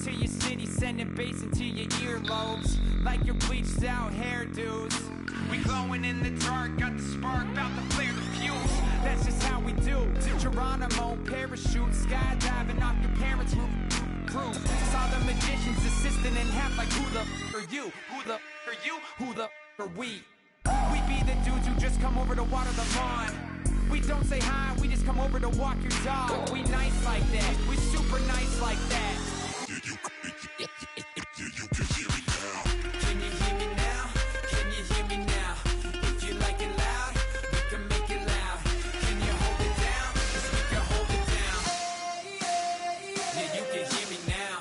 to your city, sending bass into your earlobes, like your bleached out hairdos. We glowing in the dark, got the spark, about to flare the fuse. That's just how we do. To Geronimo, parachute, skydiving off your parents' roof. Saw the magician's assistant in half, like who the are you? Who the are you? Who the are we? We be the dudes who just come over to water the lawn. We don't say hi, we just come over to walk your dog. We nice like that, we super nice like that. Can you hear me now? Can you hear me now? If you like it loud, we can make it loud. Can you hold it down? 'Cause we can hold it down. Yeah, you can hear me now.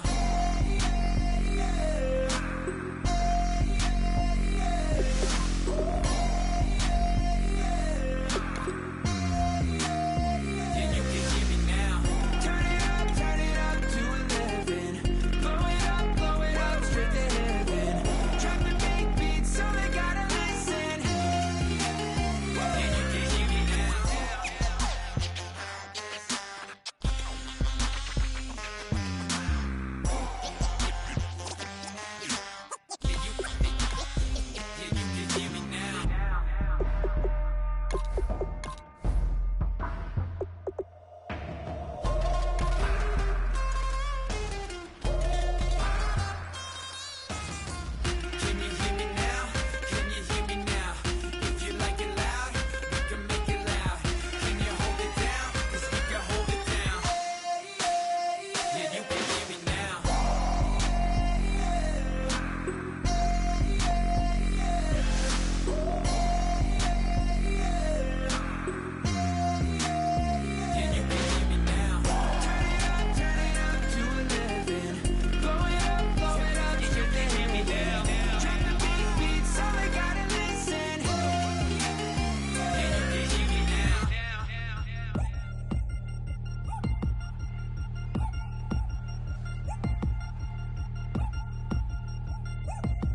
Yeah, you can hear me now. Turn it up to 11. Blow it up, straight to heaven. Drop the big beat so they gotta listen. Yeah, you can hear me now. Yeah, you can hear me now. Can you hear me now? Can you hear me now? If you like it loud, we can make it loud. Can you hold it down? 'Cause we can hold it down. Yeah, you can hear me now. Yeah, you can hear me now. Turn it up to 11. Blow it up, yeah, you can hear me now. Drop the big beat so they gotta listen. Yeah, you can hear me now.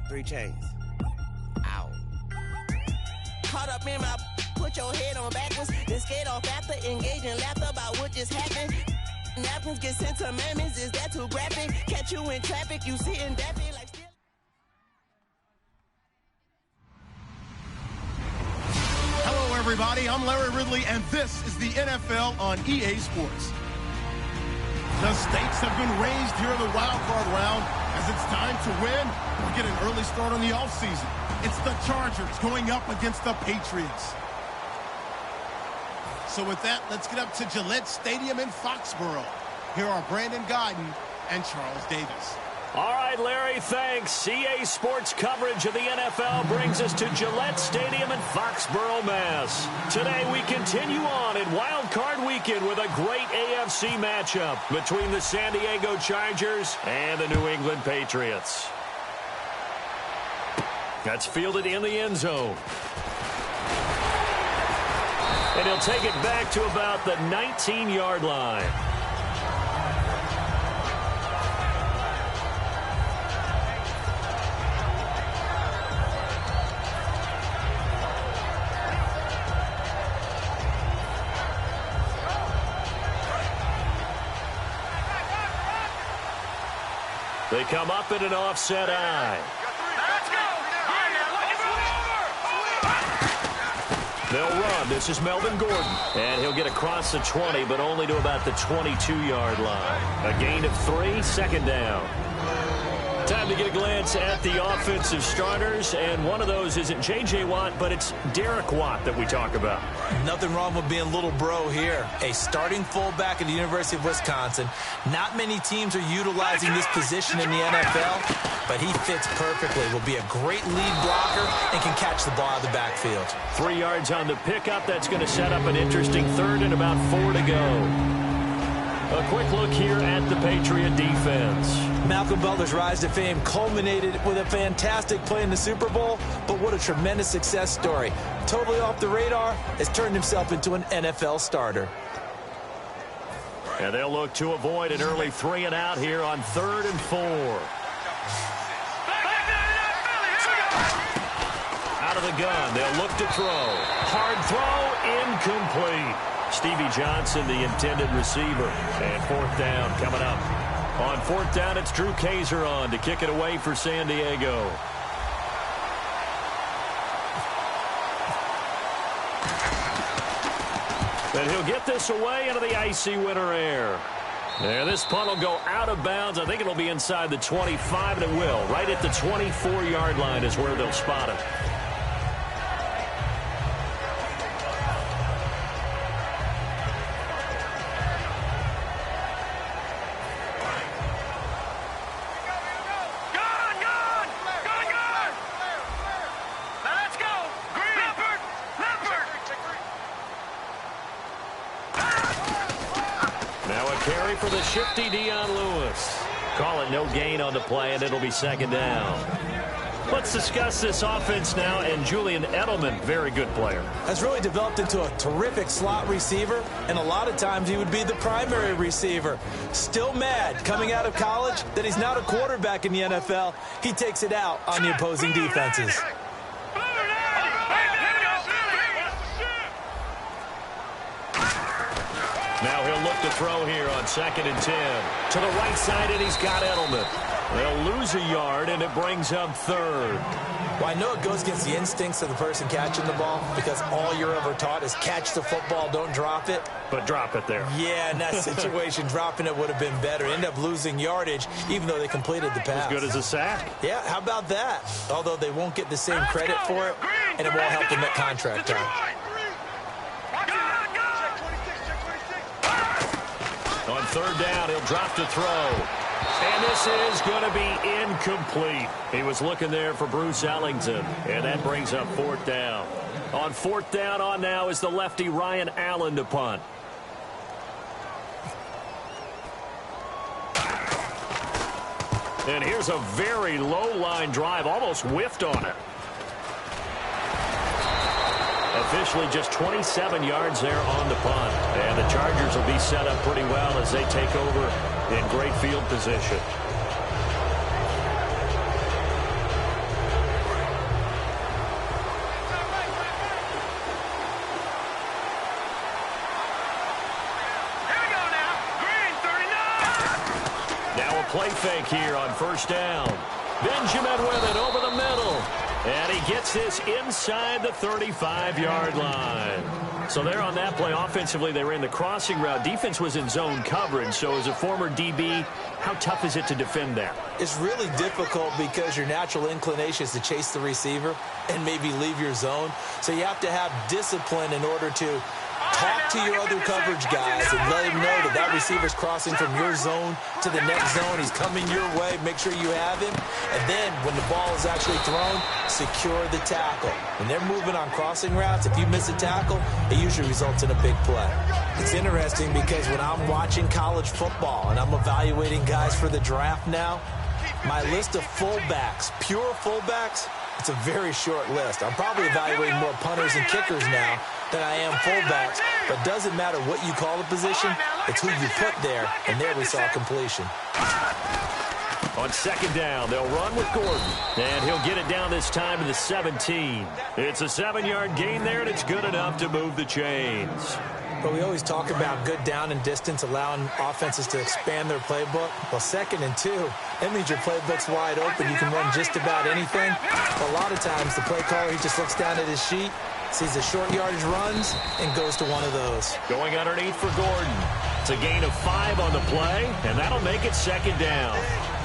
3 chains. Ow. Caught up in my put your head on backwards, then skate off after engaging laughter about what just happened. Napkins get sent to mammies, is that too graphic? Catch you in traffic, you sitting dappy like still. Hello, everybody. I'm Larry Ridley, and this is the NFL on EA Sports. The stakes have been raised here in the wild card round as it's time to win or get an early start on the offseason. It's the Chargers going up against the Patriots. So with that, let's get up to Gillette Stadium in Foxborough. Here are Brandon Gaudin and Charles Davis. All right, Larry, thanks. CA Sports coverage of the NFL brings us to Gillette Stadium in Foxborough, Mass. Today we continue on in Wild Card Weekend with a great AFC matchup between the San Diego Chargers and the New England Patriots. That's fielded in the end zone. And he'll take it back to about the 19-yard line. They come up in an offset eye. They'll run. This is Melvin Gordon. And he'll get across the 20, but only to about the 22-yard line. A gain of 3, second down. Time to get a glance at the offensive starters, and one of those isn't J.J. Watt, but it's Derek Watt that we talk about. Nothing wrong with being little bro here. A starting fullback at the University of Wisconsin. Not many teams are utilizing this position in the NFL, but he fits perfectly. Will be a great lead blocker and can catch the ball out of the backfield. 3 yards on the pickup. That's going to set up an interesting third and about 4 to go. A quick look here at the Patriot defense. Malcolm Butler's rise to fame culminated with a fantastic play in the Super Bowl, but what a tremendous success story. Totally off the radar, has turned himself into an NFL starter. And they'll look to avoid an early 3 and out here on 3rd and 4. Out of the gun, they'll look to throw. Hard throw, incomplete. Stevie Johnson, the intended receiver. And 4th down coming up. On fourth down, it's Drew Kaiser on to kick it away for San Diego. And he'll get this away into the icy winter air. And this punt will go out of bounds. I think it'll be inside the 25, and it will. Right at the 24-yard line is where they'll spot it. For the shifty Dion Lewis. Call it no gain on the play, and it'll be second down. Let's discuss this offense now, and Julian Edelman, very good player. Has really developed into a terrific slot receiver, and a lot of times he would be the primary receiver. Still mad coming out of college that he's not a quarterback in the NFL. He takes it out on the opposing defenses. Now he'll look to throw here on 2nd and 10. To the right side, and he's got Edelman. They'll lose a yard, and it brings up 3rd. Well, I know it goes against the instincts of the person catching the ball because all you're ever taught is catch the football, don't drop it. But drop it there. Yeah, in that situation, dropping it would have been better. End up losing yardage, even though they completed the pass. As good as a sack. Yeah, how about that? Although they won't get the same credit for it, and it won't help them at contract time. On 3rd down, he'll drop to throw. And this is going to be incomplete. He was looking there for Bruce Ellington, and that brings up 4th down. On 4th down on now is the lefty Ryan Allen to punt. And here's a very low-line drive, almost whiffed on it. Officially just 27 yards there on the punt. And the Chargers will be set up pretty well as they take over in great field position. Now a play fake here on 1st down. Benjamin with it over the middle. And he gets this inside the 35-yard line. So there on that play, offensively, they ran the crossing route. Defense was in zone coverage. So as a former DB, how tough is it to defend that? It's really difficult because your natural inclination is to chase the receiver and maybe leave your zone. So you have to have discipline in order to talk to your other coverage guys and let him know that that receiver's crossing from your zone to the next zone. He's coming your way. Make sure you have him. And then when the ball is actually thrown, secure the tackle. When they're moving on crossing routes, if you miss a tackle, it usually results in a big play. It's interesting because when I'm watching college football and I'm evaluating guys for the draft now, my list of fullbacks, pure fullbacks, it's a very short list. I'm probably evaluating more punters and kickers now than I am fullbacks, but doesn't matter what you call the position, it's who you put there, and there we saw completion. On 2nd down, they'll run with Gordon, and he'll get it down this time to the 17. It's a 7-yard gain there, and it's good enough to move the chains. But we always talk about good down and distance, allowing offenses to expand their playbook. Well, 2nd and 2, that means your playbook's wide open. You can run just about anything. But a lot of times, the play caller, he just looks down at his sheet, sees the short yardage runs, and goes to one of those. Going underneath for Gordon. It's a gain of 5 on the play, and that'll make it 2nd down.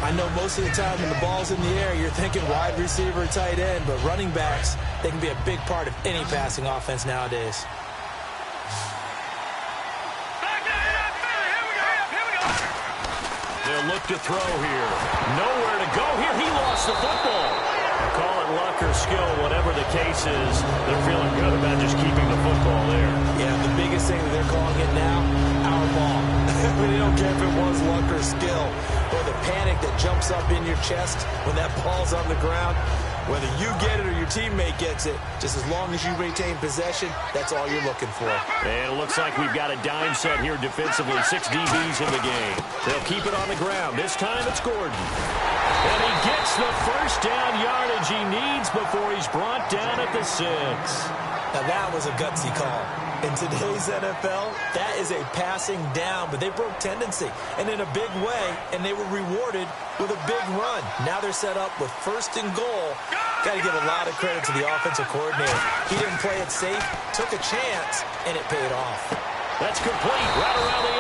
I know most of the time when the ball's in the air, you're thinking wide receiver, tight end, but running backs, they can be a big part of any passing offense nowadays. They'll look to throw here. Nowhere to go here. He lost the football. Call it luck or skill, whatever the case is. They're feeling good about just keeping the football there. Yeah, the biggest thing that they're calling it now, our ball. They don't care if it was luck or skill. Or the panic that jumps up in your chest when that ball's on the ground. Whether you get it or your teammate gets it, just as long as you retain possession, that's all you're looking for. And it looks like we've got a dime set here defensively. 6 DBs in the game. They'll keep it on the ground. This time it's Gordon. And he gets the 1st down yardage he needs before he's brought down at the 6. Now that was a gutsy call. In today's NFL, that is a passing down, but they broke tendency and in a big way, and they were rewarded with a big run. Now they're set up with 1st and goal. Got to give a lot of credit to the offensive coordinator. He didn't play it safe, took a chance, and it paid off. That's complete right around the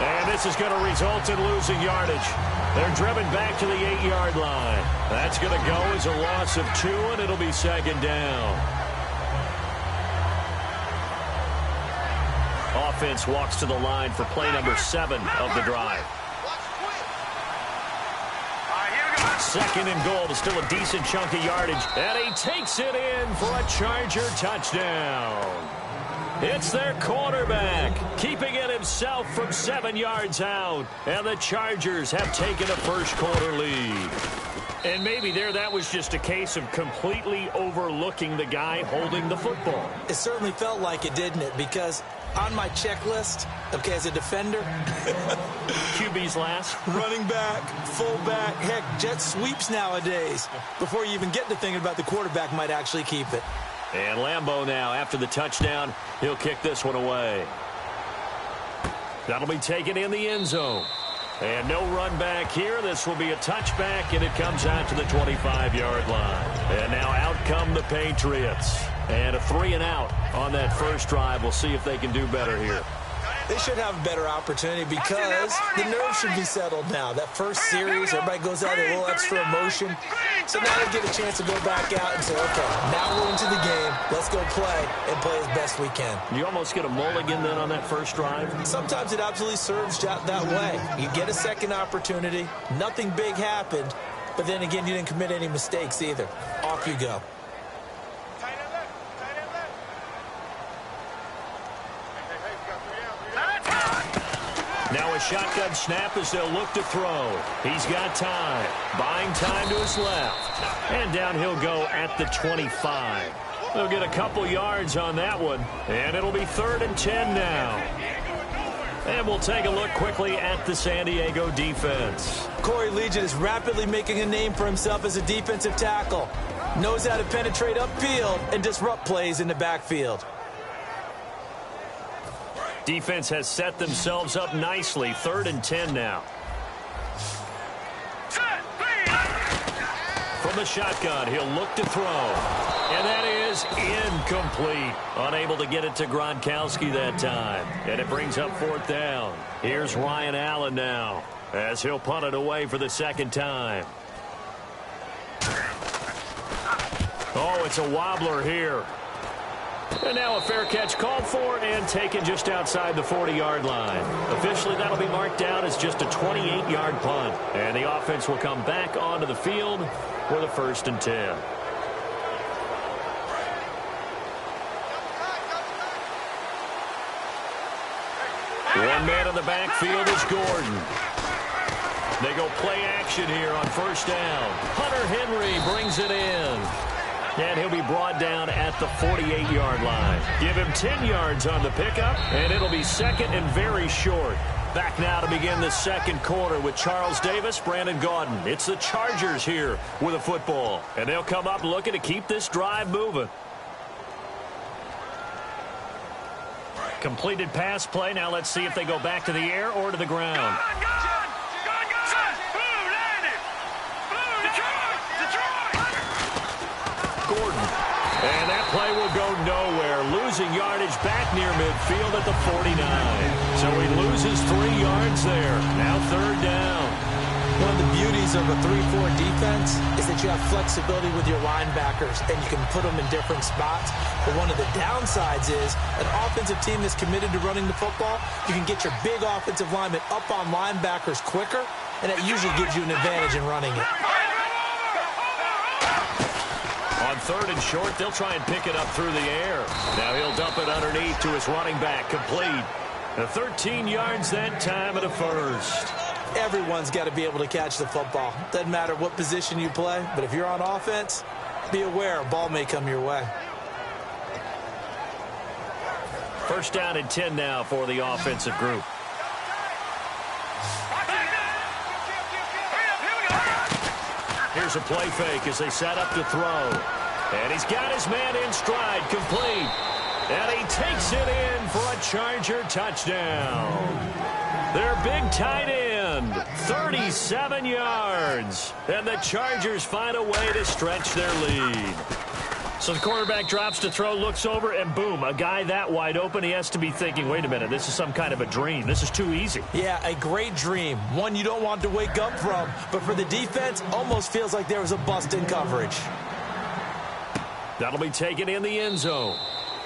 8. And this is going to result in losing yardage. They're driven back to the 8-yard line. That's going to go as a loss of 2, and it'll be 2nd down. Offense walks to the line for play number 7 of the drive. 2nd and goal to still a decent chunk of yardage. And he takes it in for a Charger touchdown. It's their quarterback, keeping it himself from 7 yards out. And the Chargers have taken a first-quarter lead. And maybe that was just a case of completely overlooking the guy holding the football. It certainly felt like it, didn't it? Because on my checklist, okay, as a defender, QB's last. Running back, fullback, heck, jet sweeps nowadays. Before you even get to thinking about the quarterback might actually keep it. And Lambeau now, after the touchdown, he'll kick this one away. That'll be taken in the end zone. And no run back here. This will be a touchback, and it comes out to the 25-yard line. And now out come the Patriots. And a 3-and-out on that first drive. We'll see if they can do better here. They should have a better opportunity because the nerves should be settled now. That first series, everybody goes out with a little extra emotion. So now they get a chance to go back out and say, okay, now we're into the game. Let's go play and play as best we can. You almost get a mulligan then on that first drive? Sometimes it absolutely serves that way. You get a second opportunity. Nothing big happened. But then again, you didn't commit any mistakes either. Off you go. Now a shotgun snap as they'll look to throw. He's got time. Buying time to his left. And down he'll go at the 25. They'll get a couple yards on that one. And it'll be 3rd and 10 now. And we'll take a look quickly at the San Diego defense. Corey Liuget is rapidly making a name for himself as a defensive tackle. Knows how to penetrate upfield and disrupt plays in the backfield. Defense has set themselves up nicely. 3rd and 10 now. From the shotgun, he'll look to throw. And that is incomplete. Unable to get it to Gronkowski that time. And it brings up 4th down. Here's Ryan Allen now as he'll punt it away for the 2nd time. Oh, it's a wobbler here. And now a fair catch called for and taken just outside the 40-yard line. Officially, that'll be marked down as just a 28-yard punt. And the offense will come back onto the field for the 1st and 10. One man in the backfield is Gordon. They go play action here on 1st down. Hunter Henry brings it in. And he'll be brought down at the 48-yard line. Give him 10 yards on the pickup, and it'll be 2nd and very short. Back now to begin the 2nd quarter with Charles Davis, Brandon Gaudin. It's the Chargers here with a football. And they'll come up looking to keep this drive moving. Completed pass play. Now let's see if they go back to the air or to the ground. Gordon. And that play will go nowhere. Losing yardage back near midfield at the 49. So he loses 3 yards there. Now 3rd down. One of the beauties of a 3-4 defense is that you have flexibility with your linebackers, and you can put them in different spots. But one of the downsides is an offensive team that's committed to running the football, you can get your big offensive linemen up on linebackers quicker, and that usually gives you an advantage in running it. On 3rd and short, they'll try and pick it up through the air. Now he'll dump it underneath to his running back, complete. 13 yards that time at a 1st. Everyone's got to be able to catch the football. Doesn't matter what position you play, but if you're on offense, be aware a ball may come your way. 1st down and 10 now for the offensive group. Here's a play fake as they set up to throw. And he's got his man in stride, complete. And he takes it in for a Charger touchdown. Their big tight end, 37 yards. And the Chargers find a way to stretch their lead. So the quarterback drops to throw, looks over, and boom, a guy that wide open, he has to be thinking, wait a minute, this is some kind of a dream. This is too easy. Yeah, a great dream. One you don't want to wake up from. But for the defense, almost feels like there was a bust in coverage. That'll be taken in the end zone.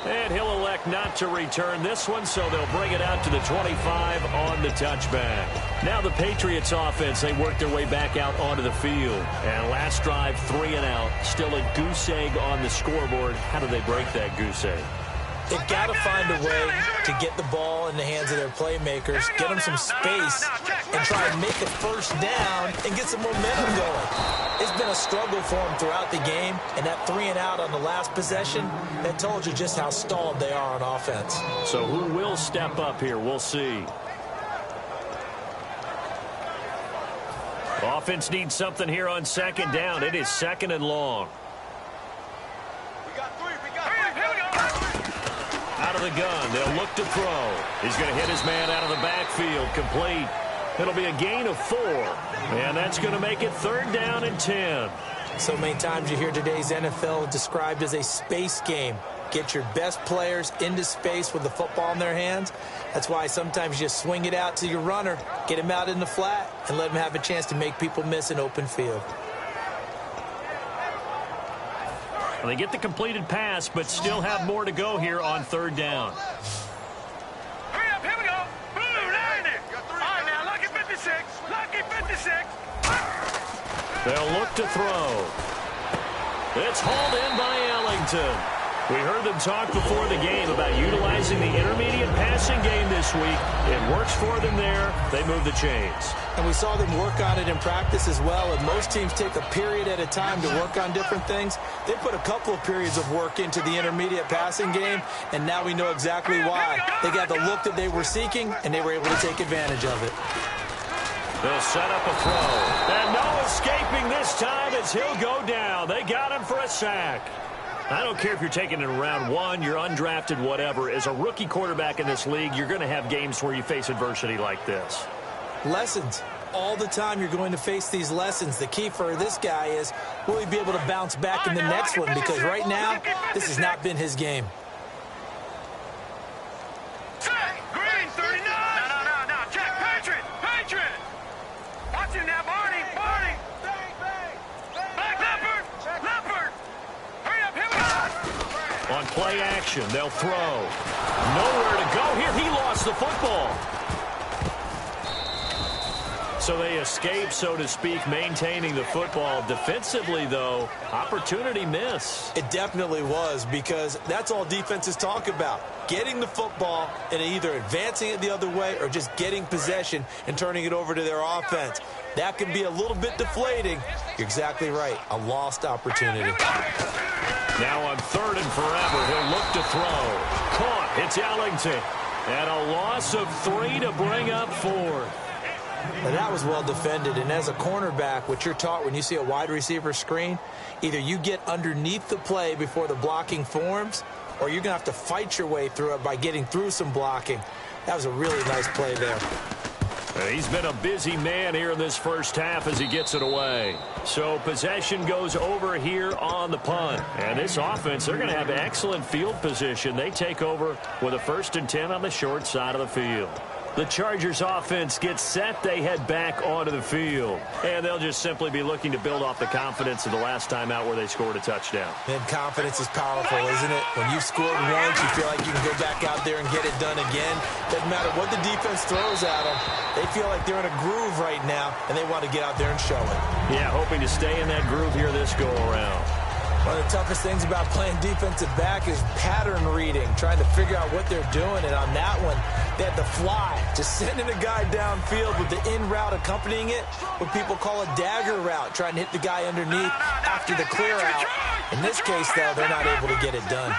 And he'll elect not to return this one, so they'll bring it out to the 25 on the touchback. Now the Patriots offense, they work their way back out onto the field. And last drive, 3 and out. Still a goose egg on the scoreboard. How do they break that goose egg? They've got to find a way to get the ball in the hands of their playmakers, get them some space, and try and make a first down and get some momentum going. It's been a struggle for them throughout the game, and that 3 and out on the last possession, that told you just how stalled they are on offense. So who will step up here? We'll see. Offense needs something here on second down. It is second and long. Out of the gun, they'll look to throw. He's going to hit his man out of the backfield, complete. It'll be a gain of 4, and that's going to make it third down and 10. So many times you hear today's NFL described as a space game. Get your best players into space with the football in their hands. That's why sometimes you just swing it out to your runner, get him out in the flat, and let him have a chance to make people miss an open field. Well, they get the completed pass, but still have more to go here on third down. Hurry up, here we go. Blue, line it. All right, now, lucky 56. Lucky 56. They'll look to throw. It's hauled in by Ellington. We heard them talk before the game about utilizing the intermediate passing game this week. It works for them there. They move the chains. And we saw them work on it in practice as well. And most teams take a period at a time to work on different things. They put a couple of periods of work into the intermediate passing game, and now we know exactly why. They got the look that they were seeking, and they were able to take advantage of it. They'll set up a throw. And no escaping this time as he'll go down. They got him for a sack. I don't care if you're taking it in round 1, you're undrafted, whatever. As a rookie quarterback in this league, you're going to have games where you face adversity like this. Lessons. All the time you're going to face these lessons. The key for this guy is, will he be able to bounce back in the next one? Because right now, this has not been his game. Green, 39. No. Check. Patriot. Watch him now, Barney. Back, Leopard. Hurry up, here we go. On play action, they'll throw. Nowhere to go here. He lost the football. So they escape, so to speak, maintaining the football. Defensively, though, opportunity miss. It definitely was, because that's all defenses talk about. Getting the football and either advancing it the other way or just getting possession and turning it over to their offense. That can be a little bit deflating. You're exactly right. A lost opportunity. Now on third and forever, he'll look to throw. Caught. It's Ellington. And a loss of 3 to bring up 4. Now that was well defended, and as a cornerback, what you're taught when you see a wide receiver screen, either you get underneath the play before the blocking forms, or you're going to have to fight your way through it by getting through some blocking. That was a really nice play there. He's been a busy man here in this first half as he gets it away. So possession goes over here on the punt. And this offense, they're going to have excellent field position. They take over with a 1st and 10 on the short side of the field. The Chargers offense gets set. They head back onto the field. And they'll just simply be looking to build off the confidence of the last time out where they scored a touchdown. And confidence is powerful, isn't it? When you've scored once, you feel like you can go back out there and get it done again. Doesn't matter what the defense throws at them. They feel like they're in a groove right now, and they want to get out there and show it. Yeah, hoping to stay in that groove here this go-around. One of the toughest things about playing defensive back is pattern reading, trying to figure out what they're doing. And on that one, they had the fly, just sending a guy downfield with the in route accompanying it, what people call a dagger route, trying to hit the guy underneath after the clear out. In this case, though, they're not able to get it done.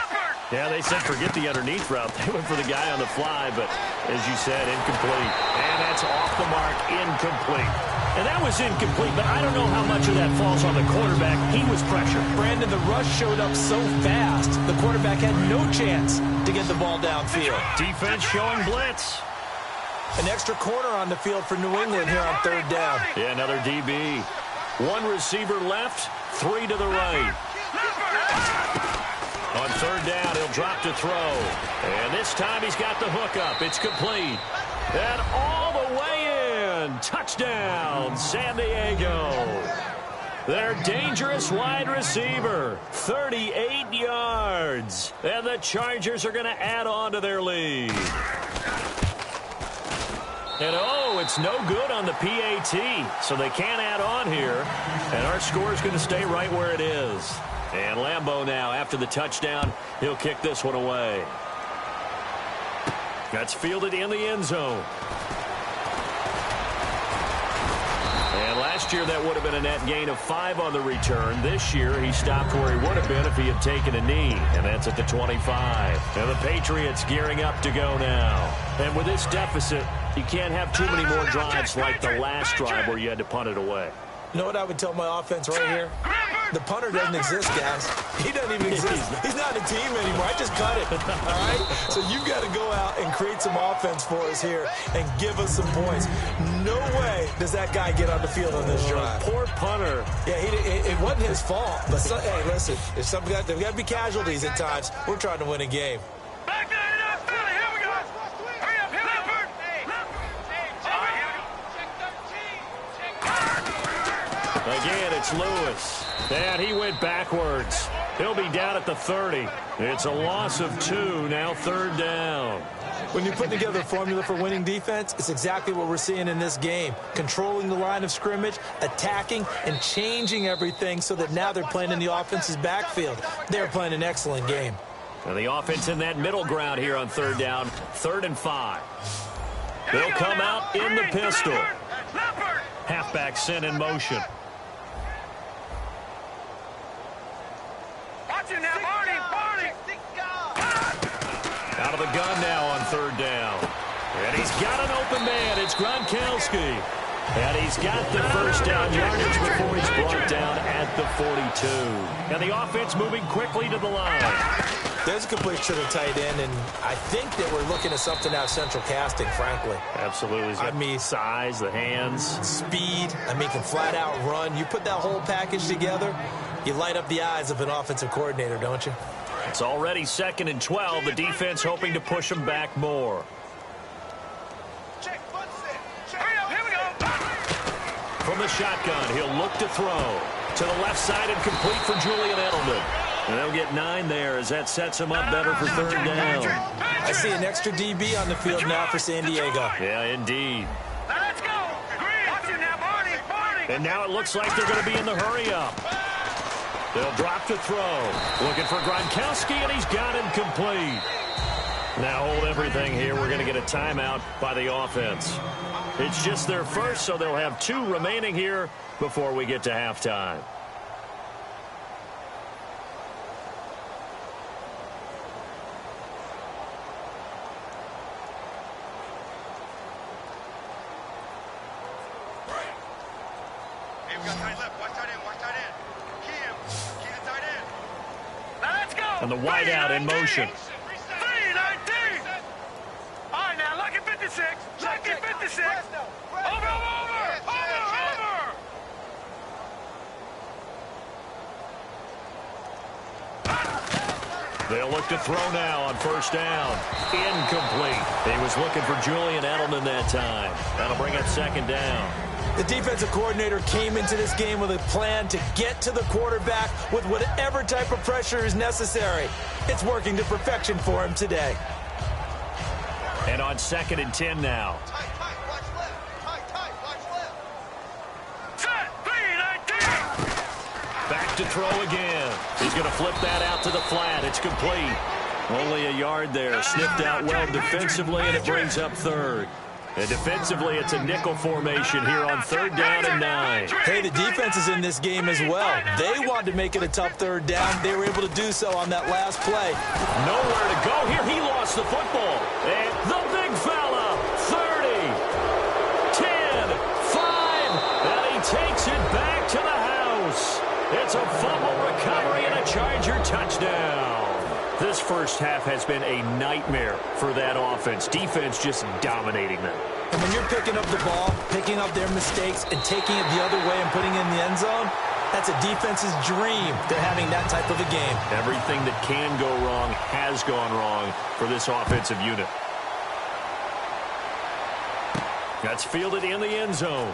Yeah, they said forget the underneath route. They went for the guy on the fly, but as you said, incomplete. And that's off the mark, incomplete. And that was incomplete, but I don't know how much of that falls on the quarterback. He was pressured. Brandon, the rush showed up so fast, the quarterback had no chance to get the ball downfield. Defense showing blitz. An extra corner on the field for New England here on third down. Yeah, another DB. One receiver left, three to the right. On third down, he'll drop to throw. And this time he's got the hook up. It's complete. And all the way in. Touchdown, San Diego. Their dangerous wide receiver, 38 yards. And the Chargers are going to add on to their lead. And, oh, it's no good on the PAT, so they can't add on here. And our score is going to stay right where it is. And Lambeau now, after the touchdown, he'll kick this one away. That's fielded in the end zone. And last year, that would have been a net gain of 5 on the return. This year, he stopped where he would have been if he had taken a knee, and that's at the 25. And the Patriots gearing up to go now. And with this deficit, you can't have too many more drives like the last drive where you had to punt it away. You know what I would tell my offense right here? The punter doesn't exist, guys. He doesn't even exist. He's not a team anymore. I just cut it, all right? So you've got to go out and create some offense for us here and give us some points. No way does that guy get on the field on this drive. Poor punter. Yeah, it wasn't his fault. But, hey, listen, there's got to be casualties at times. We're trying to win a game. Back there, Philly, here we go. Hurry up, Leopard. Again, it's Lewis. And he went backwards. He'll be down at the 30. It's a loss of 2, now third down. When you put together a formula for winning defense, it's exactly what we're seeing in this game. Controlling the line of scrimmage, attacking, and changing everything so that now they're playing in the offense's backfield. They're playing an excellent game. And the offense in that middle ground here on third down, 3rd and 5. They'll come out in the pistol. Halfback sent in motion. Out of the gun now on third down. And he's got an open man. It's Gronkowski. And he's got the first down yardage before he's brought down at the 42. And the offense moving quickly to the line. There's a completion to the tight end, and I think that we're looking at something out of central casting, frankly. Absolutely. I mean, size, the hands. Speed. I mean, can flat out run. You put that whole package together, you light up the eyes of an offensive coordinator, don't you? It's already 2nd and 12. The defense hoping to push them back more. From the shotgun, he'll look to throw. To the left side and complete for Julian Edelman. And they'll get 9 there as that sets him up better for third down. I see an extra DB on the field now for San Diego. Yeah, indeed. Let's go. Watch it now, Barney. And now it looks like they're going to be in the hurry-up. They'll drop to throw. Looking for Gronkowski, and he's got him complete. Now hold everything here. We're going to get a timeout by the offense. It's just their first, so they'll have 2 remaining here before we get to halftime. Hey, we got tight left. Watch tight end. Watch tight end. Key him. Key the tight end. Let's go. And the wide out in motion. 319. All right, now, lucky 56. Lucky 56. Over. They'll look to throw now on first down. Incomplete. He was looking for Julian Edelman that time. That'll bring up 2nd down. The defensive coordinator came into this game with a plan to get to the quarterback with whatever type of pressure is necessary. It's working to perfection for him today. And on 2nd and 10 now. Watch left. Set. 319. Back to throw again. He's going to flip that out to the flat. It's complete. Only a yard there. Sniffed out well defensively, and it brings up 3rd. And defensively, it's a nickel formation here on 3rd down and 9. Hey, the defense is in this game as well. They wanted to make it a tough 3rd down. They were able to do so on that last play. Nowhere to go here. He lost the football. And the big fella, 30, 10, 5, It's a fumble recovery and a Charger touchdown. This first half has been a nightmare for that offense. Defense just dominating them. And when you're picking up the ball, picking up their mistakes, and taking it the other way and putting it in the end zone, that's a defense's dream. They're having that type of a game. Everything that can go wrong has gone wrong for this offensive unit. That's fielded in the end zone.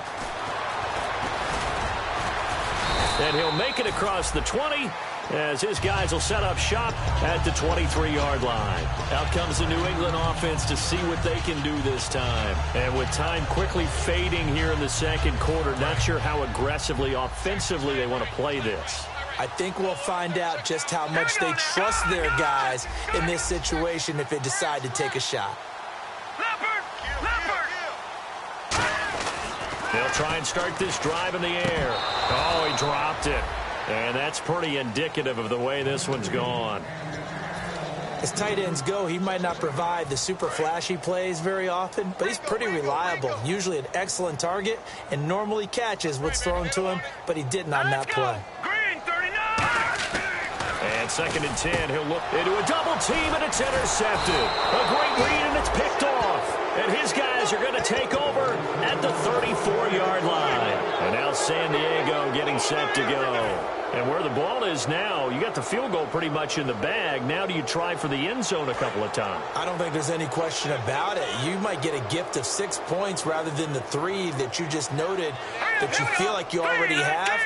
And he'll make it across the 20 as his guys will set up shop at the 23-yard line. Out comes the New England offense to see what they can do this time. And with time quickly fading here in the second quarter, not sure how aggressively, offensively they want to play this. I think we'll find out just how much they trust their guys in this situation if they decide to take a shot. They'll try and start this drive in the air. Oh, he dropped it. And that's pretty indicative of the way this one's gone. As tight ends go, he might not provide the super flashy plays very often, but he's pretty reliable. Usually an excellent target and normally catches what's thrown to him, but he didn't on that play. Green 39. And 2nd and 10, he'll look into a double team, and it's intercepted. A great read, and it's picked off. And his guys are going to take over at the 34-yard line. And now San Diego getting set to go. And where the ball is now, you got the field goal pretty much in the bag. Now do you try for the end zone a couple of times? I don't think there's any question about it. You might get a gift of 6 points rather than the 3 that you just noted that you feel like you already have.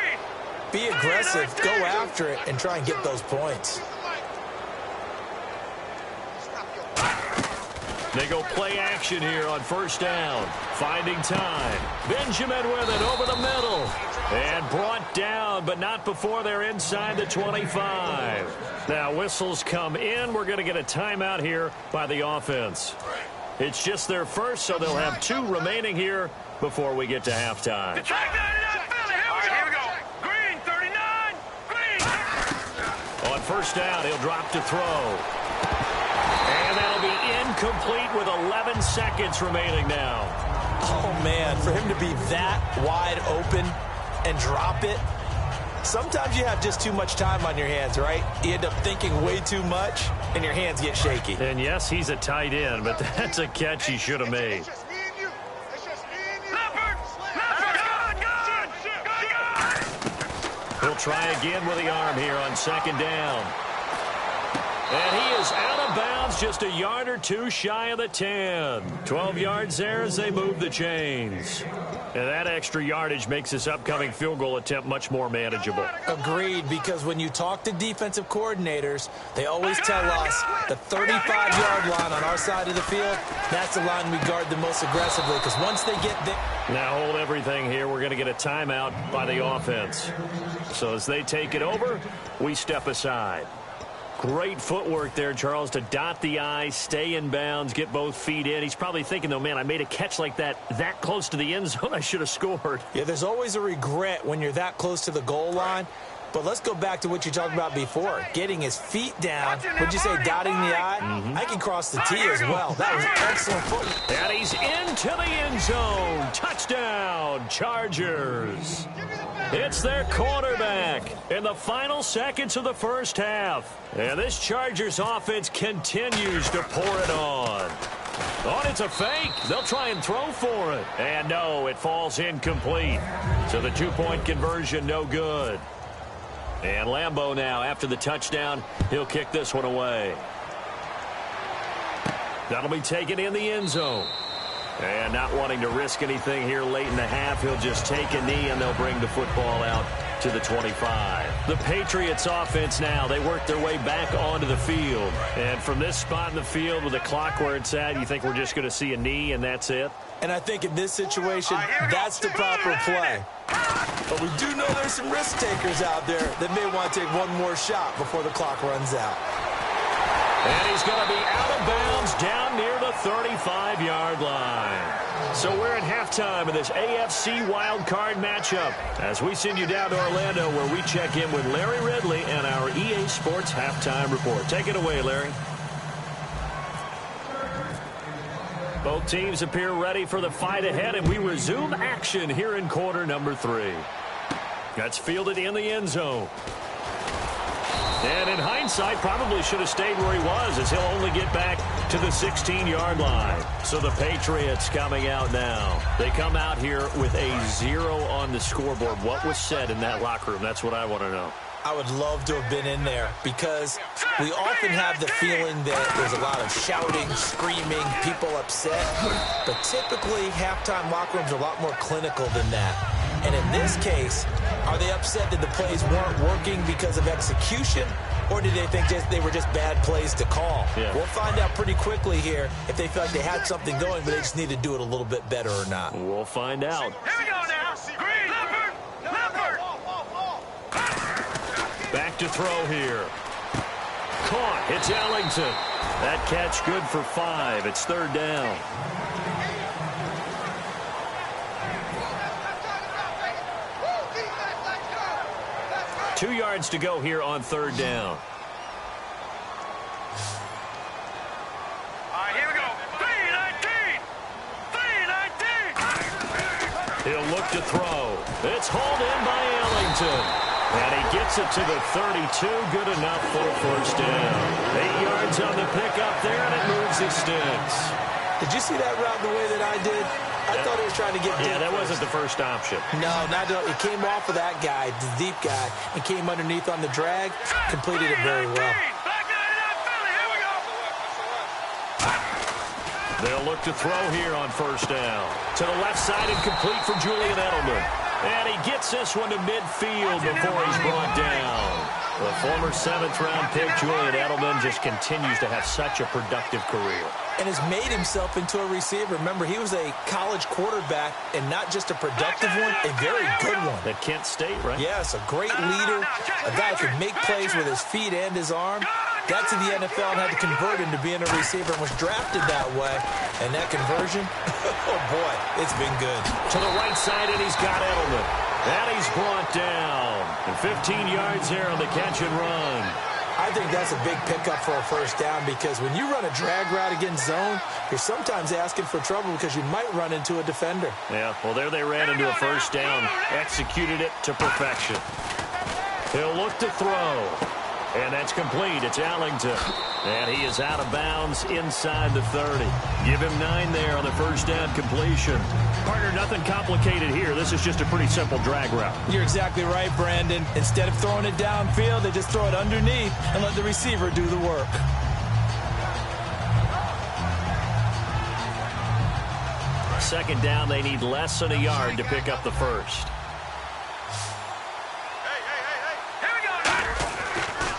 Be aggressive, go after it, and try and get those points. They go play action here on 1st down. Finding time. Benjamin with it over the middle. And brought down, but not before they're inside the 25. Now whistles come in. We're going to get a timeout here by the offense. It's just their first, so they'll have 2 remaining here before we get to halftime. Here we go. Green 39. Green. On 1st down, he'll drop to throw. And that'll be incomplete with 11 seconds remaining now. Oh, man, for him to be that wide open and drop it, sometimes you have just too much time on your hands, right? You end up thinking way too much, and your hands get shaky. And, yes, he's a tight end, but that's a catch he should have made. He'll try again with the arm here on 2nd down. And he is out of bounds, just a yard or 2 shy of the 10. 12 yards there as they move the chains. And that extra yardage makes this upcoming field goal attempt much more manageable. Agreed, because when you talk to defensive coordinators, they always tell us the 35-yard line on our side of the field, that's the line we guard the most aggressively, because once they get there... Now hold everything here. We're going to get a timeout by the offense. So as they take it over, we step aside. Great footwork there, Charles, to dot the I, stay in bounds, get both feet in. He's probably thinking, though, man, I made a catch like that close to the end zone. I should have scored. Yeah, there's always a regret when you're that close to the goal line. But let's go back to what you talked about before, getting his feet down. Would you say dotting the I? I can cross the T as well. That was excellent footwork. And he's into the end zone. Touchdown, Chargers. It's their quarterback in the final seconds of the first half. And this Chargers offense continues to pour it on. Oh, it's a fake. They'll try and throw for it. And no, it falls incomplete. So the 2-point conversion, no good. And Lambeau now, after the touchdown, he'll kick this one away. That'll be taken in the end zone. And not wanting to risk anything here late in the half, he'll just take a knee, and they'll bring the football out to the 25. The Patriots offense now, they work their way back onto the field. And from this spot in the field with the clock where it's at, you think we're just going to see a knee and that's it? And I think in this situation, that's the proper play. But we do know there's some risk takers out there that may want to take one more shot before the clock runs out. And he's going to be out of bounds down near the 35-yard line. So we're at halftime of this AFC wildcard matchup as we send you down to Orlando where we check in with Larry Ridley and our EA Sports Halftime Report. Take it away, Larry. Both teams appear ready for the fight ahead, and we resume action here in quarter number 3. That's fielded in the end zone. And in hindsight, probably should have stayed where he was, as he'll only get back to the 16-yard line. So the Patriots coming out now. They come out here with a 0 on the scoreboard. What was said in that locker room? That's what I want to know. I would love to have been in there because we often have the feeling that there's a lot of shouting, screaming, people upset. But typically, halftime locker rooms are a lot more clinical than that. And in this case, are they upset that the plays weren't working because of execution? Or did they think they were just bad plays to call? Yeah. We'll find out pretty quickly here if they felt like they had something going, but they just need to do it a little bit better or not. We'll find out. Here we go now. Green. Leopard. Leopard. Back to throw here. Caught. It's Ellington. That catch good for 5. It's third down. Two yards to go here on third down. All right, here we go. 3-19. 3-19. He'll look to throw. It's hauled in by Ellington. And he gets it to the 32. Good enough for a first down. 8 yards on the pickup there, and it moves his sticks. Did you see that route the way that I did? I thought he was trying to get deep. Yeah, that first. wasn't the first option. No, it came off of that guy, the deep guy, and came underneath on the drag, completed it very well. Black 99 Philly. Here we go. They'll look to throw here on first down. To the left side and complete for Julian Edelman. And he gets this one to midfield before he's brought down. The former 7th-round pick, Julian Edelman, just continues to have such a productive career. And has made himself into a receiver. Remember, he was a college quarterback, and not just a productive one, a very good one. At Kent State, right? Yes, a great leader, a guy who could make plays with his feet and his arm. Got to the NFL and had to convert into being a receiver and was drafted that way. And that conversion, oh boy, it's been good. To the right side, and he's got Edelman. And he's brought down. And 15 yards there on the catch and run. I think that's a big pickup for a first down because when you run a drag route against zone, you're sometimes asking for trouble because you might run into a defender. Yeah, well, there they ran into a first down. Executed it to perfection. He'll look to throw. And that's complete. It's Ellington. And he is out of bounds inside the 30. Give him 9 there on the first down completion. Partner, nothing complicated here. This is just a pretty simple drag route. You're exactly right, Brandon. Instead of throwing it downfield, they just throw it underneath and let the receiver do the work. Second down, they need less than a yard to pick up the first.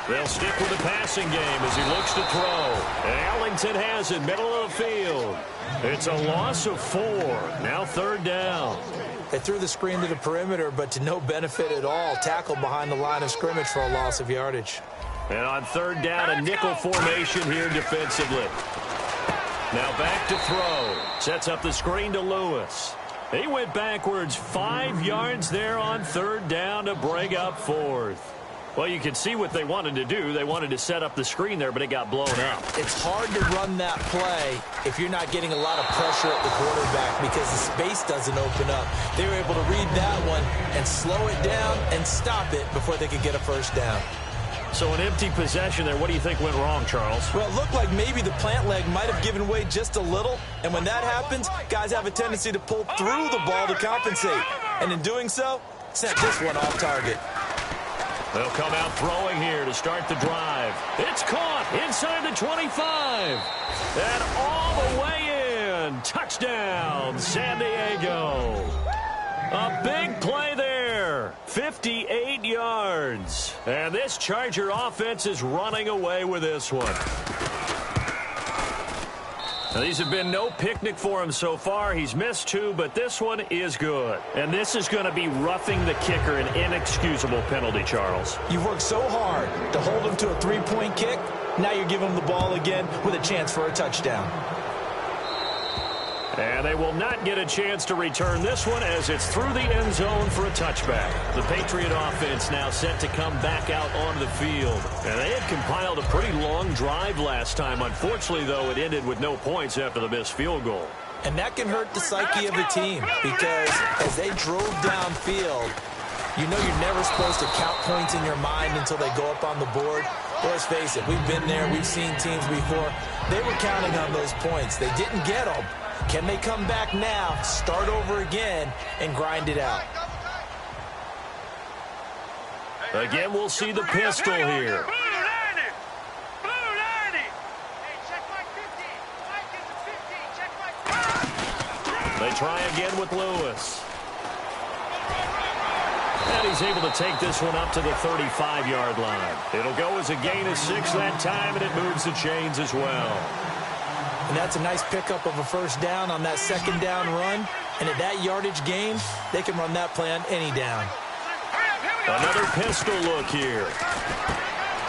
They'll stick with the passing game as he looks to throw. And Ellington has it, middle of the field. It's a loss of 4. Now third down. They threw the screen to the perimeter, but to no benefit at all. Tackled behind the line of scrimmage for a loss of yardage. And on third down, a nickel formation here defensively. Now back to throw. Sets up the screen to Lewis. He went backwards 5 yards there on third down to bring up 4th. Well, you can see what they wanted to do. They wanted to set up the screen there, but it got blown up. It's hard to run that play if you're not getting a lot of pressure at the quarterback because the space doesn't open up. They were able to read that one and slow it down and stop it before they could get a first down. So an empty possession there. What do you think went wrong, Charles? Well, it looked like maybe the plant leg might have given way just a little. And when that happens, guys have a tendency to pull through the ball to compensate. And in doing so, sent this one off target. They'll come out throwing here to start the drive. It's caught inside the 25. And all the way in. Touchdown, San Diego. A big play there. 58 yards. And this Charger offense is running away with this one. Now, these have been no picnic for him so far. He's missed 2, but this one is good. And this is going to be roughing the kicker, an inexcusable penalty, Charles. You've worked so hard to hold him to a 3-point kick. Now you're giving him the ball again with a chance for a touchdown. And they will not get a chance to return this one as it's through the end zone for a touchback. The Patriot offense now set to come back out onto the field. And they had compiled a pretty long drive last time. Unfortunately, though, it ended with no points after the missed field goal. And that can hurt the psyche of a team because as they drove downfield, You know you're never supposed to count points in your mind until they go up on the board. Let's face it, we've been there. We've seen teams before. They were counting on those points. They didn't get them. Can they come back now, start over again, and grind it out? Again, we'll see the pistol here. They try again with Lewis. And he's able to take this one up to the 35-yard line. It'll go as a gain of 6 that time, and it moves the chains as well. And that's a nice pickup of a first down on that second down run. And at that yardage gain, they can run that play on any down. Another pistol look here.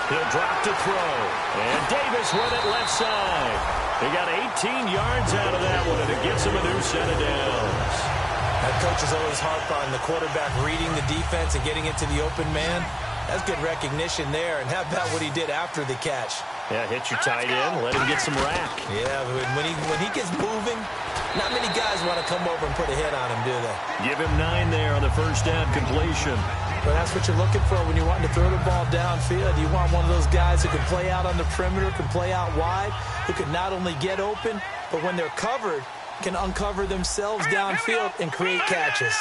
He'll drop to throw. And Davis with it left side. They got 18 yards out of that one, and it gets him a new set of downs. That coach is always harp on the quarterback reading the defense and getting it to the open man. That's good recognition there. And how about what he did after the catch? Yeah, hit your tight end, let him get some rack. Yeah, when he gets moving, not many guys want to come over and put a hit on him, do they? Give him 9 there on the first down completion. But that's what you're looking for when you're wanting to throw the ball downfield. You want one of those guys who can play out on the perimeter, can play out wide, who can not only get open, but when they're covered, can uncover themselves downfield and create catches.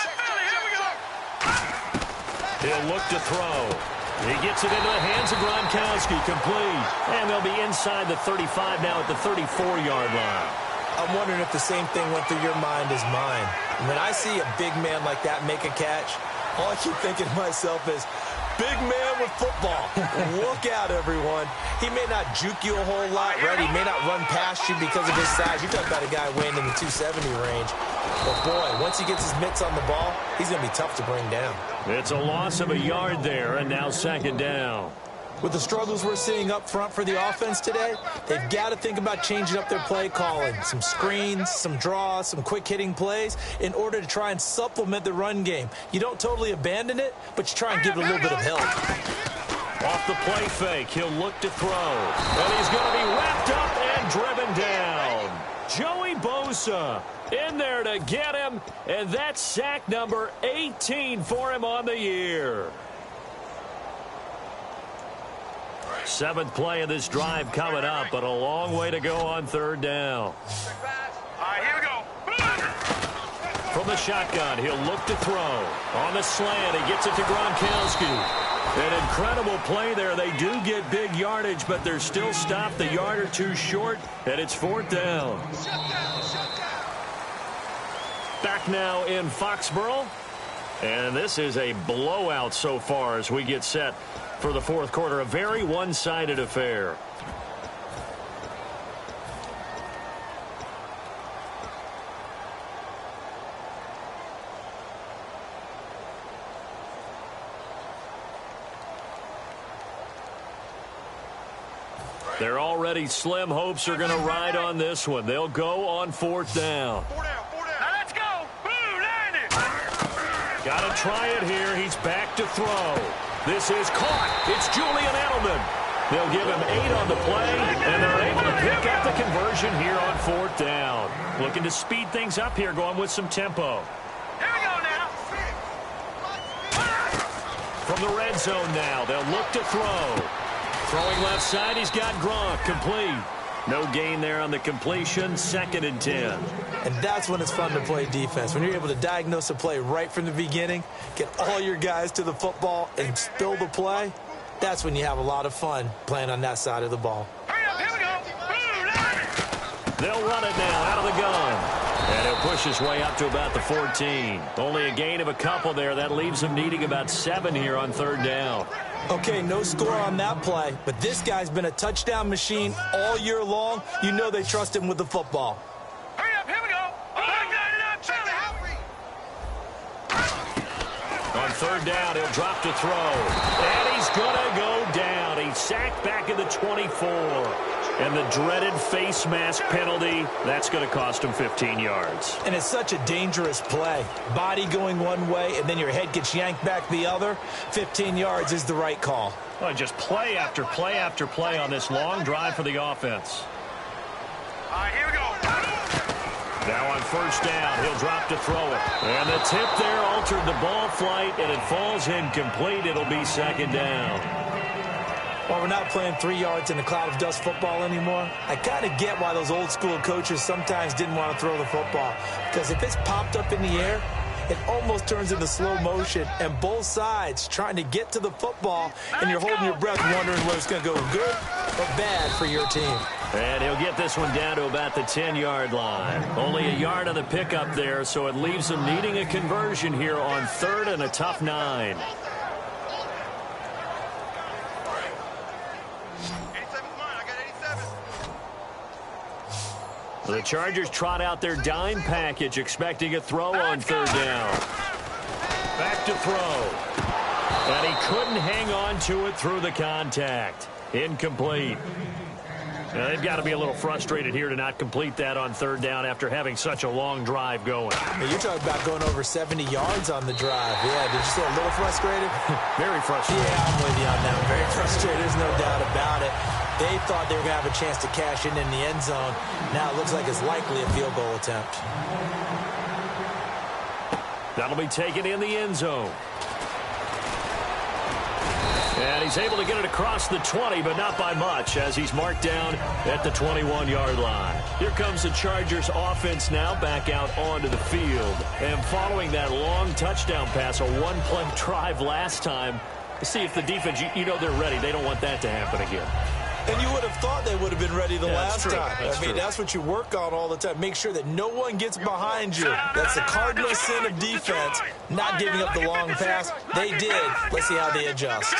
He'll look to throw. He gets it into the hands of Gronkowski, complete. And they'll be inside the 35 now at the 34-yard line. I'm wondering if the same thing went through your mind as mine. When I see a big man like that make a catch, all I keep thinking to myself is, big man with football. Look out, everyone. He may not juke you a whole lot, right? He may not run past you because of his size. You're talking about a guy weighing in the 270 range. But, boy, once he gets his mitts on the ball, he's going to be tough to bring down. It's a loss of a yard there, and now second down. With the struggles we're seeing up front for the offense today, they've got to think about changing up their play calling. Some screens, some draws, some quick-hitting plays in order to try and supplement the run game. You don't totally abandon it, but you try and give it a little bit of help. Off the play fake, he'll look to throw. And he's going to be wrapped up and driven down. Joey Bosa in there to get him, and that's sack number 18 for him on the year. 7th play of this drive coming up, but a long way to go on third down. All right, here we go. From the shotgun, he'll look to throw. On the slant, he gets it to Gronkowski. An incredible play there. They do get big yardage, but they're still stopped a yard or two short, and it's 4th down. Back now in Foxborough, and this is a blowout so far as we get set for the 4th quarter. A very one-sided affair. They're already slim hopes are going to ride on this one. They'll go on 4th down. Now let's go. Boom, land it. Got to try it here. He's back to throw. This is caught. It's Julian Edelman. They'll give him 8 on the play, and they're able to pick up the conversion here on 4th down. Looking to speed things up here, going with some tempo. Here we go now. From the red zone now, they'll look to throw. Throwing left side, he's got Gronk, complete. No gain there on the completion, 2nd and 10. And that's when it's fun to play defense. When you're able to diagnose a play right from the beginning, get all your guys to the football and spill the play, that's when you have a lot of fun playing on that side of the ball. Hurry up, here we go. Boom, land it. They'll run it now out of the gun. And he'll push his way up to about the 14. Only a gain of a couple there. That leaves him needing about 7 here on 3rd down. Okay, no score on that play, but this guy's been a touchdown machine all year long. You know they trust him with the football. Hurry up, here we go. Back that it up, Charlie. On 3rd down, he'll drop to throw. And he's going to go down. He's sacked back at the 24. And the dreaded face mask penalty, that's going to cost him 15 yards. And it's such a dangerous play. Body going one way, and then your head gets yanked back the other. 15 yards is the right call. Well, just play after play after play on this long drive for the offense. All right, here we go. Now on first down, he'll drop to throw it. And the tip there altered the ball flight, and it falls incomplete. It'll be second down. Well, we're not playing 3 yards in a cloud of dust football anymore. I kind of get why those old school coaches sometimes didn't want to throw the football. Because if it's popped up in the air, it almost turns into slow motion, and both sides trying to get to the football, and you're holding your breath wondering whether it's going to go good or bad for your team. And he'll get this one down to about the 10-yard line. Only a yard on the pickup there, so it leaves them needing a conversion here on 3rd and a tough 9. The Chargers trot out their dime package, expecting a throw on 3rd down. Back to throw. And he couldn't hang on to it through the contact. Incomplete. Now, they've got to be a little frustrated here to not complete that on 3rd down after having such a long drive going. Now, you're talking about going over 70 yards on the drive. Yeah, did you say a little frustrated? Very frustrated. Yeah, I'm with you on that. Very frustrated. There's no doubt about it. They thought they were going to have a chance to cash in the end zone. Now it looks like it's likely a field goal attempt. That'll be taken in the end zone. And he's able to get it across the 20, but not by much, as he's marked down at the 21-yard line. Here comes the Chargers offense now back out onto the field. And following that long touchdown pass, a one-play drive last time, see if the defense, you know they're ready. They don't want that to happen again. And you would have thought they would have been ready the last time. I mean, that's what you work on all the time. Make sure that no one gets behind you. That's the cardinal sin of defense, not giving up the long pass. They did. Let's see how they adjust.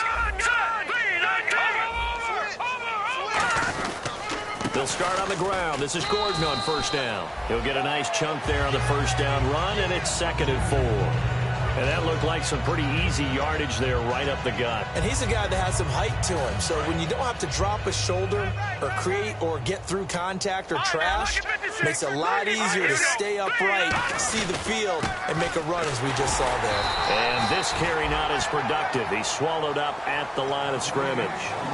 They'll start on the ground. This is Gordon on first down. He'll get a nice chunk there on the first down run, and it's 2nd and 4. And that looked like some pretty easy yardage there right up the gut. And he's a guy that has some height to him. So when you don't have to drop a shoulder or create or get through contact or trash, it makes it a lot easier to stay upright, see the field, and make a run as we just saw there. And this carry not as productive. He's swallowed up at the line of scrimmage.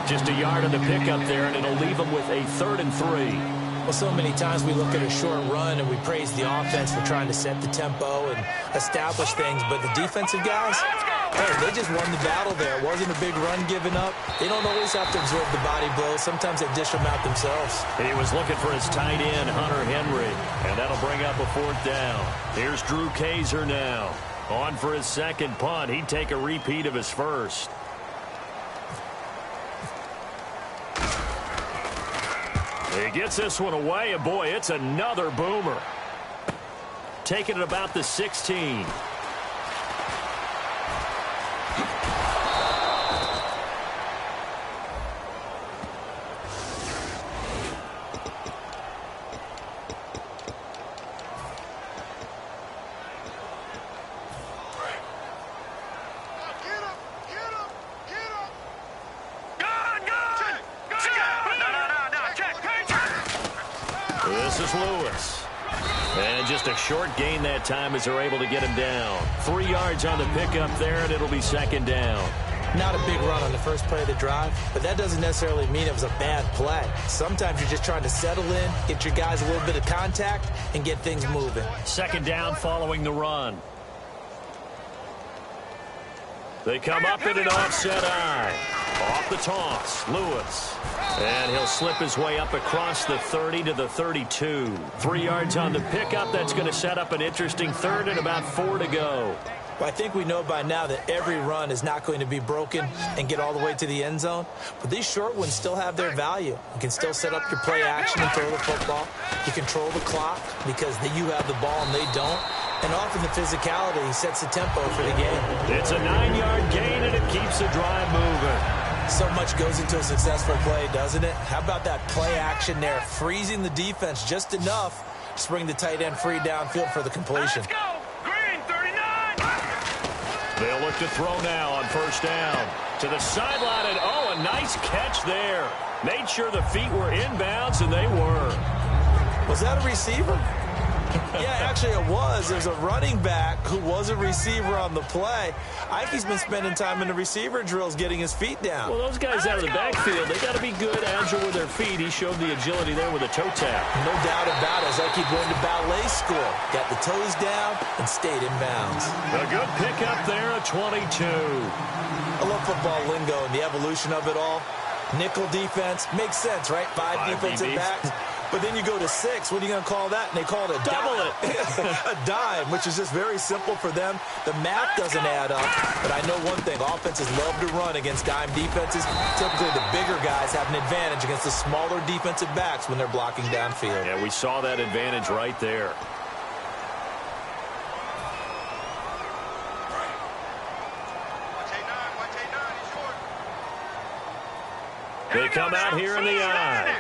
Just a yard on the pickup there, and it'll leave him with a 3rd and 3. Well, so many times we look at a short run and we praise the offense for trying to set the tempo and establish things, but the defensive guys, hey, they just won the battle there. It wasn't a big run given up. They don't always have to absorb the body blows. Sometimes they dish them out themselves. He was looking for his tight end, Hunter Henry, and that'll bring up a 4th down. Here's Drew Kaiser now. On for his 2nd punt. He'd take a repeat of his first. He gets this one away, and boy, it's another boomer. Taking it about the 16. This is Lewis. And just a short gain that time as they're able to get him down. 3 yards on the pickup there, and it'll be 2nd down. Not a big run on the first play of the drive, but that doesn't necessarily mean it was a bad play. Sometimes you're just trying to settle in, get your guys a little bit of contact, and get things moving. 2nd down following the run. They come up in an offset eye. Off the toss, Lewis. And he'll slip his way up across the 30 to the 32. 3 yards on the pickup. That's going to set up an interesting 3rd and about 4 to go. Well, I think we know by now that every run is not going to be broken and get all the way to the end zone. But these short ones still have their value. You can still set up your play action and throw the football. You control the clock because you have the ball and they don't. And often the physicality sets the tempo for the game. It's a 9-yard gain, and it keeps the drive moving. So much goes into a successful play, doesn't it? How about that play action there, freezing the defense just enough to bring the tight end free downfield for the completion. Let's go! Green, 39! They'll look to throw now on first down. To the sideline, and oh, a nice catch there. Made sure the feet were inbounds, and they were. Was that a receiver? Yeah, actually it was. There's a running back who was a receiver on the play. I think he's been spending time in the receiver drills getting his feet down. Well, those guys out of the backfield, they got to be good, agile with their feet. He showed the agility there with a toe tap. No doubt about it. It's like he going to ballet school. Got the toes down and stayed in bounds. A good pickup there, a 22. I love football lingo and the evolution of it all. Nickel defense makes sense, right? Five defensive backs. But then you go to 6. What are you going to call that? And they call it a double dime. A dime, which is just very simple for them. The math doesn't add up. But I know one thing. Offenses love to run against dime defenses. Typically, the bigger guys have an advantage against the smaller defensive backs when they're blocking downfield. Yeah, we saw that advantage right there. They come out here in the eye.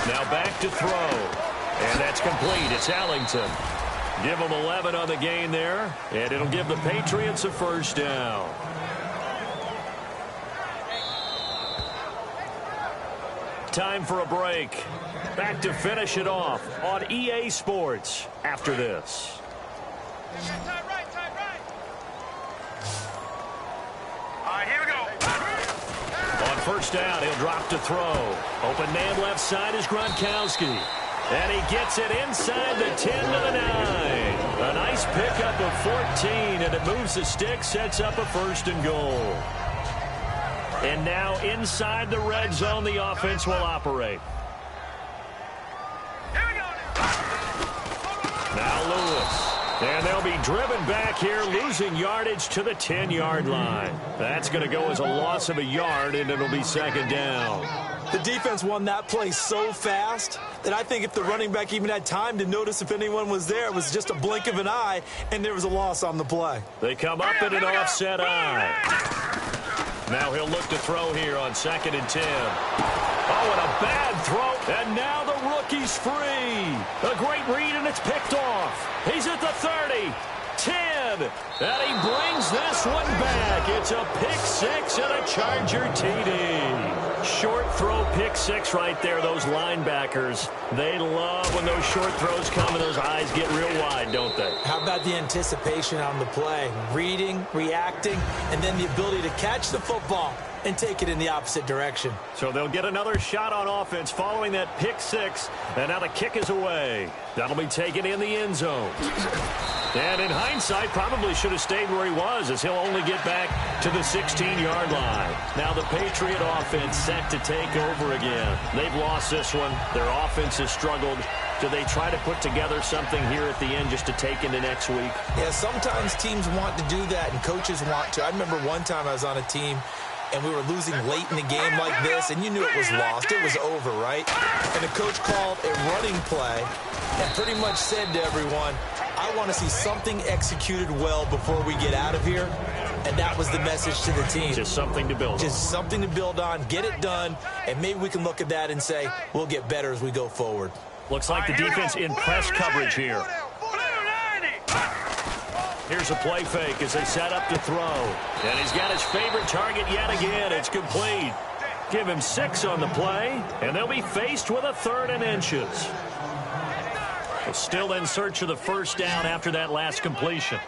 Now back to throw. And that's complete. It's Ellington. Give them 11 on the gain there. And it'll give the Patriots a first down. Time for a break. Back to finish it off on EA Sports after this. Time right. All right, here we go. On first down, he'll drop to throw. Open man left side is Gronkowski. And he gets it inside the 10 to the 9. A nice pickup of 14, and it moves the stick, sets up a first and goal. And now inside the red zone, the offense will operate. Here we go. Now Lewis. And they'll be driven back here, losing yardage to the 10-yard line. That's going to go as a loss of a yard, and it'll be second down. The defense won that play so fast that I think if the running back even had time to notice if anyone was there, it was just a blink of an eye, and there was a loss on the play. They come up in an offset eye. Now he'll look to throw here on 2nd and 10. Oh, and a bad throw. And now the rookie's free. A great read, and it's picked off. He's at the 30, 10, and he brings this one back. It's a pick 6 and a Charger TD. Short throw pick 6 right there. Those linebackers, they love when those short throws come and those eyes get real wide, don't they? How about the anticipation on the play? Reading, reacting, and then the ability to catch the football and take it in the opposite direction. So they'll get another shot on offense following that pick 6, and now the kick is away. That'll be taken in the end zone. And in hindsight, probably should have stayed where he was, as he'll only get back to the 16-yard line. Now the Patriot offense set to take over again. They've lost this one. Their offense has struggled. Do they try to put together something here at the end just to take into next week? Yeah, sometimes teams want to do that, and coaches want to. I remember one time I was on a team, and we were losing late in the game like this, and you knew it was lost. It was over, right? And the coach called a running play and pretty much said to everyone, I want to see something executed well before we get out of here. And that was the message to the team. Just something to build on. Just something to build on, get it done, and maybe we can look at that and say, we'll get better as we go forward. Looks like the defense in press coverage here. Here's a play fake as they set up to throw. And he's got his favorite target yet again. It's complete. Give him 6 on the play, and they'll be faced with a 3rd and inches. Still in search of the first down after that last completion.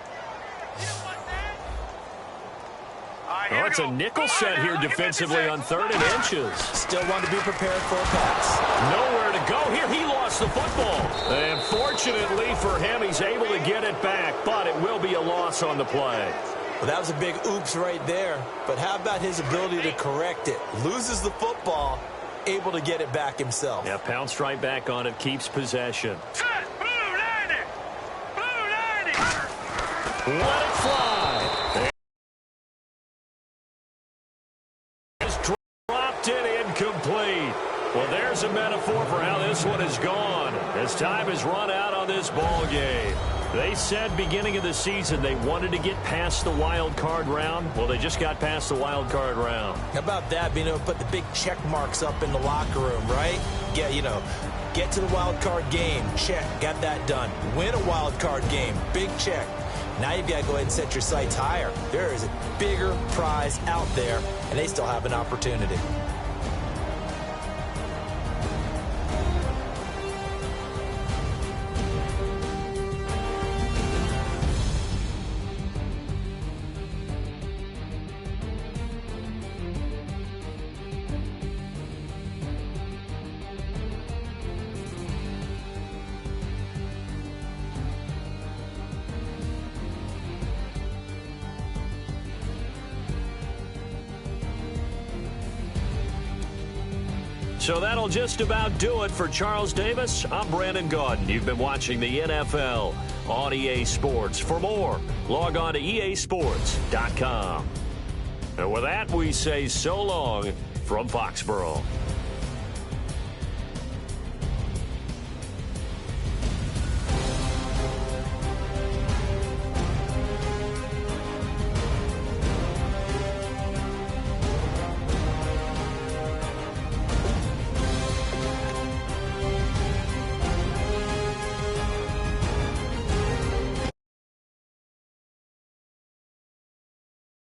Oh, it's a nickel set here defensively on 3rd and inches. Still want to be prepared for a pass. Nowhere to go here. He lost the football. And fortunately for him, he's able to get it back, but it will be a loss on the play. Well, that was a big oops right there. But how about his ability to correct it? Loses the football, able to get it back himself. Yeah, pounced right back on it, keeps possession. Let it fly. Just dropped it incomplete. Well, there's a metaphor for how this one is gone, as time has run out on this ball game. They said beginning of the season they wanted to get past the wild card round. Well, they just got past the wild card round. How about that, being able to put the big check marks up in the locker room, right? Get to the wild card game, check, got that done. Win a wild card game, big check. Now you've got to go ahead and set your sights higher. There is a bigger prize out there, and they still have an opportunity. So that'll just about do it for Charles Davis. I'm Brandon Gaudin. You've been watching the NFL on EA Sports. For more, log on to easports.com. And with that, we say so long from Foxborough.